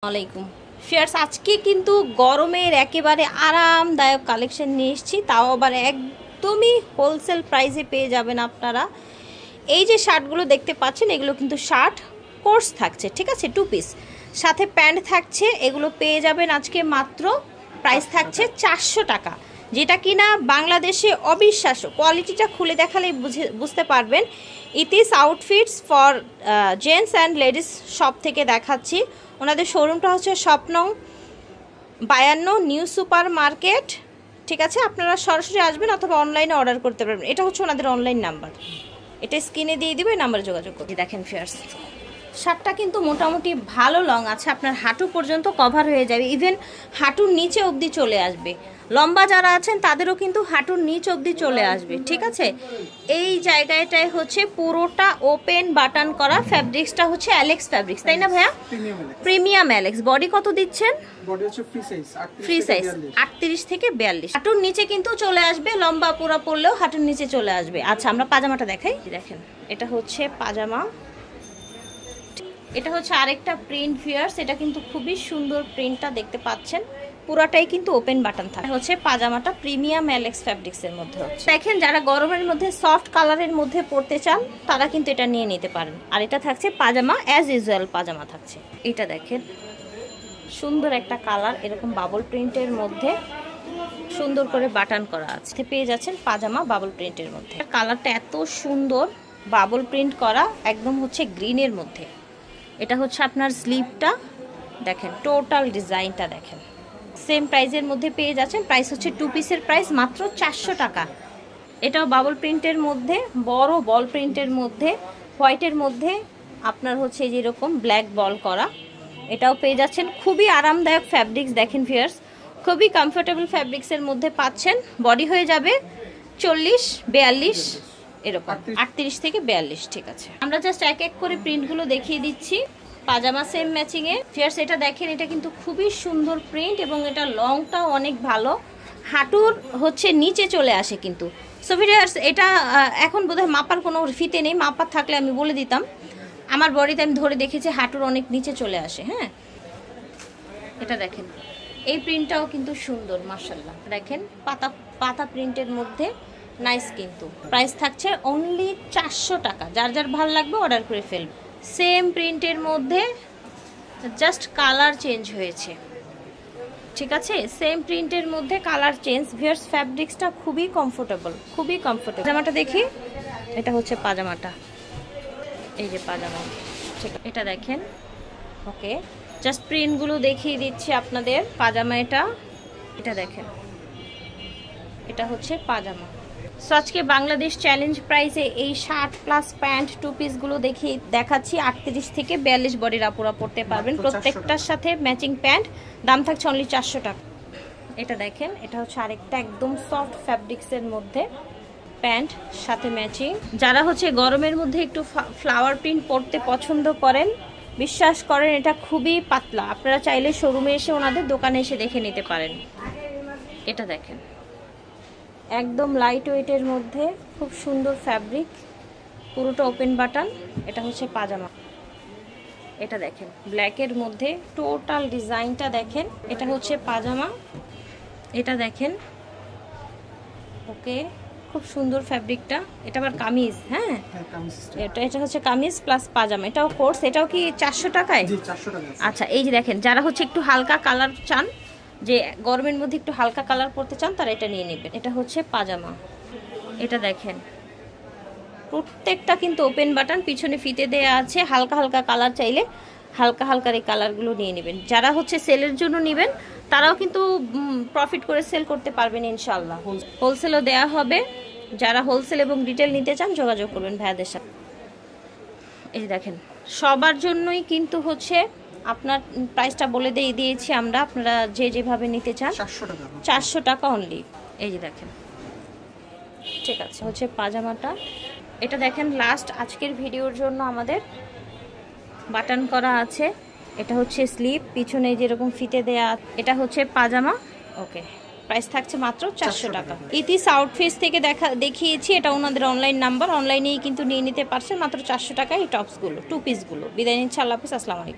আলাইকুম ফিয়ার্স, আজকে কিন্তু গরমের একেবারে আরামদায়ক কালেকশন নিয়ে এসেছি, তাও আবার একদমই হোলসেল প্রাইসে পেয়ে যাবেন আপনারা। এই যে শার্টগুলো দেখতে পাচ্ছেন, এগুলো কিন্তু শার্ট কোর্স থাকছে, ঠিক আছে, 2 পিস, সাথে প্যান্ট থাকছে। এগুলো পেয়ে যাবেন আজকে মাত্র, প্রাইস থাকছে 400 টাকা, যেটা কিনা বাংলাদেশে অবিশ্বাস্য। কোয়ালিটিটা খুলে দেখালেই বুঝতে পারবেন। It is outfits for gents and ladies shop থেকে দেখাচ্ছি। ওনাদের শোরুমটা হচ্ছে স্বপ্ন 52 নিউ সুপার মার্কেট, ঠিক আছে। আপনারা সরাসরি আসবেন অথবা অনলাইনে অর্ডার করতে পারবেন। এটা হচ্ছে ওনাদের অনলাইন নাম্বার, এটা স্ক্রিনে দিয়ে দিবে, নাম্বারে যোগাযোগ করতে। দেখেন ফিয়ার্স, শার্টটা কিন্তু মোটামুটি ভালো লং আছে, আপনার হাঁটু পর্যন্ত কভার হয়ে যাবে, ইভেন হাঁটুর নিচে অবধি চলে আসবে। লম্বা যারা আছেন তাদেরও কিন্তু হাঁটুর নিচ অবধি চলে আসবে, ঠিক আছে। এই জায়গাটায় হচ্ছে পুরোটা ওপেন বাটন করা। ফ্যাব্রিক্সটা হচ্ছে অ্যালেক্স ফ্যাব্রিক্স, তাই না ভাইয়া? Premium Alex. বডি কত দিচ্ছেন? বডি হচ্ছে ফ্রি সাইজ 38 থেকে 42। হাঁটুর নিচে কিন্তু চলে আসবে, লম্বা পুরা পরলেও হাঁটুর নিচে চলে আসবে। আচ্ছা, আমরা পাজামাটা দেখাই। দেখেন, এটা হচ্ছে পাজামা, এটা হচ্ছে আরেকটা প্রিন্ট ফিয়ার্স। এটা কিন্তু খুবই সুন্দর প্রিন্টটা দেখতে পাচ্ছেন, পুরাটাই কিন্তু ওপেন বাটন থাকে। হচ্ছে পাজামাটা প্রিমিয়াম অ্যালেক্স ফ্যাব্রিক্সের মধ্যে হচ্ছে। দেখেন, যারা গরমের মধ্যে সফট কালারের মধ্যে পরতে চান তারা কিন্তু এটা নিয়ে নিতে পারেন। আর এটা থাকছে পাজামা, অ্যাজ ইউজুয়াল পাজামা থাকছে। এটা দেখেন, সুন্দর একটা কালার, এরকম বাবল প্রিন্টের মধ্যে সুন্দর করে বাটন করা আছে। পেয়ে যাচ্ছেন পাজামা বাবল প্রিন্টের মধ্যে। কালারটা এত সুন্দর, বাবল প্রিন্ট করা, একদম হচ্ছে গ্রিনের মধ্যে। এটা হচ্ছে আপনার স্লিভটা, দেখেন টোটাল ডিজাইনটা দেখেন। সেম প্রাইসের মধ্যে পেয়ে যাচ্ছেন। প্রাইস হচ্ছে 2 পিসের প্রাইস মাত্র 400 টাকা। এটাও বাবল প্রিন্টের মধ্যে, বড় বল প্রিন্টের মধ্যে, হোয়াইটের মধ্যে আপনার হচ্ছে যেরকম ব্ল্যাক বল করা। এটাও পেয়ে যাচ্ছেন। খুবই আরামদায়ক ফ্যাব্রিক্স, দেখেন ভিউয়ার্স, খুবই কমফোর্টেবল ফ্যাব্রিক্সের মধ্যে পাচ্ছেন। বডি হয়ে যাবে 40-42 এরকম, 38 থেকে 42, ঠিক আছে। আমরা জাস্ট এক এক করে প্রিন্টগুলো দেখিয়ে দিচ্ছি। পাজামা সেম ম্যাচিংয়ে ফিয়ার্স, এটা দেখেন, এটা কিন্তু খুবই সুন্দর প্রিন্ট এবং এটা লংটাও অনেক ভালো, হাঁটুর হচ্ছে নিচে চলে আসে কিন্তু। সো ফিয়ার্স, এটা এখন বোধহয় মাপার কোনো ফিতে নেই, মাপার থাকলে আমি বলে দিতাম। আমার বডিতে আমি ধরে দেখেছি হাঁটুর অনেক নিচে চলে আসে। হ্যাঁ, এটা দেখেন, এই প্রিন্টটাও কিন্তু সুন্দর মাশাআল্লাহ। দেখেন, পাতা প্রিন্টের মধ্যে নাইস কিন্তু। প্রাইস থাকছে অনলি 400 টাকা। যার যার ভালো লাগবে অর্ডার করে ফেলবে। সেম প্রিন্টের মধ্যে জাস্ট কালার চেঞ্জ হয়েছে, ঠিক আছে। সেম প্রিন্টের মধ্যে কালার চেঞ্জ। ভিউয়ার্স, ফ্যাব্রিক্সটা খুবই কমফোর্টেবল, খুবই কমফোর্টেবল। পাজামাটা দেখি, এটা হচ্ছে পাজামাটা, এই যে পাজামা, ঠিক, এটা দেখেন। ওকে, জাস্ট প্রিন্টগুলো দেখিয়ে দিচ্ছি আপনাদের। পাজামা এটা দেখেন, এটা হচ্ছে পাজামা। সো আজকে বাংলাদেশ চ্যালেঞ্জ প্রাইসে এই শার্ট প্লাস প্যান্ট 2 পিসগুলো দেখাচ্ছি। 38 থেকে 42 বডির আপুরা পড়তে পারবেন, প্রত্যেকটার সাথে ম্যাচিং প্যান্ট। দাম থাকছে অনলি 400 টাকা। এটা দেখেন, এটা হচ্ছে আরেকটা একদম সফট ফ্যাব্রিক্সের মধ্যে প্যান্ট, সাথে ম্যাচিং। যারা হচ্ছে গরমের মধ্যে একটু ফ্লাওয়ার প্রিন্ট পরতে পছন্দ করেন, বিশ্বাস করেন এটা খুবই পাতলা। আপনারা চাইলে শোরুমে এসে ওনাদের দোকানে এসে দেখে নিতে পারেন। এটা দেখেন, একদম লাইট ওয়েটের মধ্যে খুব সুন্দর ফ্যাব্রিক, পুরোটা ওপেন বাটন। এটা হচ্ছে পাজামা, এটা দেখেন ব্ল্যাকের মধ্যে টোটাল ডিজাইনটা দেখেন। এটা হচ্ছে পাজামা, এটা দেখেন। ওকে, খুব সুন্দর ফ্যাব্রিকটা। এটা আবার কামিজ। হ্যাঁ, এটা হচ্ছে কামিজ প্লাস পাজামা। এটাও কোর্স। এটাও কি 400 টাকায়? আচ্ছা, এই যে দেখেন, যারা হচ্ছে একটু হালকা কালার চান, যে গরমের মধ্যে একটু হালকা কালার পরতে চান, তারা এটা নিয়ে নেবেন। এটা হচ্ছে পাজামা, এটা দেখেন, প্রত্যেকটা কিন্তু ওপেন বাটন, পিছনে ফিতে দেয়া আছে। হালকা হালকা কালার চাইলে হালকা হালকার এই কালারগুলো নিয়ে নেবেন। যারা হচ্ছে সেলের জন্য নেবেন তারাও কিন্তু প্রফিট করে সেল করতে পারবেন ইনশাল্লাহ। হোলসেলও দেয়া হবে। যারা হোলসেল এবং রিটেল নিতে চান যোগাযোগ করবেন ভাইয়াদের সাথে। এই দেখেন, সবার জন্যই কিন্তু হচ্ছে আপনার প্রাইসটা বলে দিয়েছি আমরা, আপনারা যে যেভাবে নিতে চান। 400 টাকা অনলি। এই যে দেখেন, ঠিক আছে, হচ্ছে পাজামাটা। এটা দেখেন, লাস্ট আজকের ভিডিওর জন্য আমাদের বাটন করা আছে। এটা হচ্ছে স্লিভ, পিছনে যেরকম ফিতে দেয়া। এটা হচ্ছে পাজামা। ওকে, প্রাইস থাকছে মাত্র 400 টাকা। ইতিস আউটফিটস থেকে দেখিয়েছি, এটা ওনাদের অনলাইন নাম্বার, অনলাইনেই কিন্তু নিয়ে নিতে পারছেন মাত্র 400 টাকায় এই টপসগুলো, 2 পিসগুলো। বিদায় নিচ্ছি, আল্লাহ হাফেজ, আসসালামু আলাইকুম।